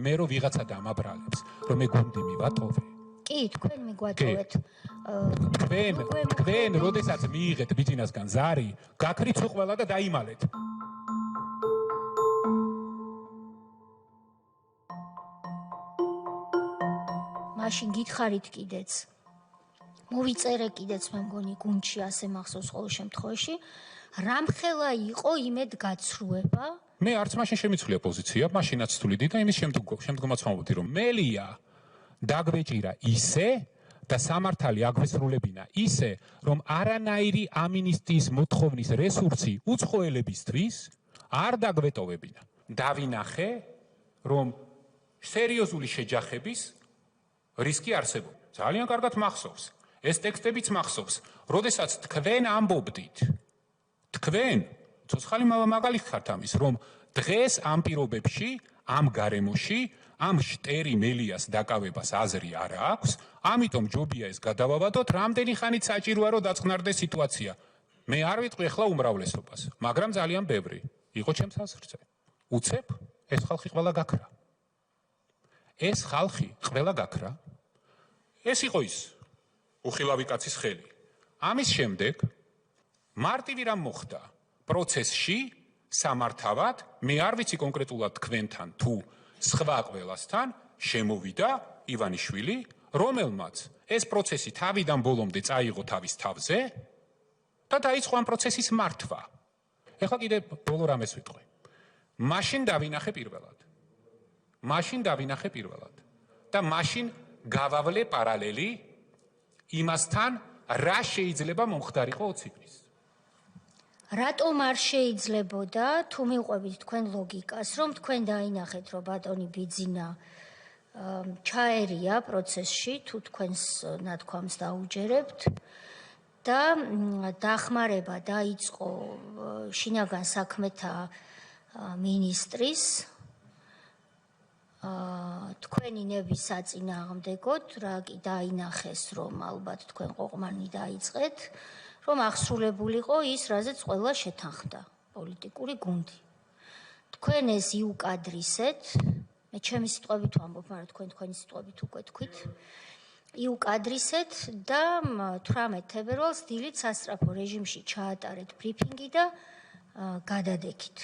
მე რო ვიღაცა დამაბრალებს, რომ მე გუნდი მივატოვე. კი, თქვენ მიგვატოვეთ. თქვენ, როდესაც მიიღეთ ბიძინასგან ზარი, გაქრიცო ყველა და დაიმალეთ. მაშინ გითხარით კიდეც. მოვიწერე კიდეც მე მგონი გუნდში ასე მახსოვს ყოველ შემთხვევაში, რამხელა იყო იმედ გაცრუება? მე არც მაშინ შემიცვლია პოზიცია, მაშინაც თuliდი და იმის შემდგომაც ვამბობდი, რომ მელია დაგვეჭირა ისე და სამართალი აგვესრულებინა ისე, რომ არანაირი ამინისტიის მოთხოვნის რესურსი უცხოელებისთვის არ დაგვეტოვებინა. დავინახე, რომ სერიოზული შეჯახების რისკი არსებობს. ძალიან კარგად მახსოვს. ეს ტექსტებიც მახსოვს, როდესაც თქვენ ამბობდით, თქვენ ცოცხალი მაგალითი ხართ ამის, რომ დღეს ამ პირობებში, ამ გარემოში, ამ შტერი მელიას დაკავებას აზრი არ აქვს, ამიტომ ჯობია ეს გადავავადოთ, რამდენი ხანით საჭიროა რომ დაწყნარდეს სიტუაცია. მე არ ვიტყვი ახლა უმრავლესობას, მაგრამ ძალიან ბევრი. იყო ჩემს აზრზე. უცებ ეს ხალხი ყველა გაქრა. ეს ხალხი ყველა გაქრა. ეს იყო ის უხილავი კაცის ხელი. ამის შემდეგ მარტივი რამ მოხდა პროცესში სამართავად, მე არ ვიცი კონკრეტულად თქვენთან თუ სხვა ყველასთან შემოვიდა ივანიშვილი, რომელმაც ეს პროცესი თავიდან ბოლომდე წაიღო თავის თავზე და დაიწყო ამ პროცესის მართვა. ეხლა კიდე ბოლო რამეს ვიტყვი. მაშინ დავინახე პირველად. და მაშინ გავავლე პარალელი იმასთან, რა შეიძლება მომხდარიყო 20 ივნის. რატომ არ შეიძლებოდა თუ მივყვებით თქვენ ლოგიკას, რომ თქვენ დაინახეთ, რომ ბატონი ბიძინა ჩაერია პროცესში, თუ თქვენს ნათქვამს დაუჯერებთ და დახმარება დაიწყო შინაგან საქმეთა მინისტრის თქვენი ნების საწინააღმდეგოდ, რა კი დაინახეს, რომ ალბათ თქვენ ყოყმანი დაიწყეთ, რომ აღსრულებულიყო ის, რაზეც ყველა შეთანხმდა, პოლიტიკური გუნდი. თქვენ ეს იუკადრისეთ, მე ჩემი სიტყვებით ვამბობ, მაგრამ თქვენი სიტყვებით უკვე თქვით, იუკადრისეთ და 18 თებერვალს დილით სასწრაფო რეჟიმში ჩაატარეთ ბრიფინგი და გადადექით.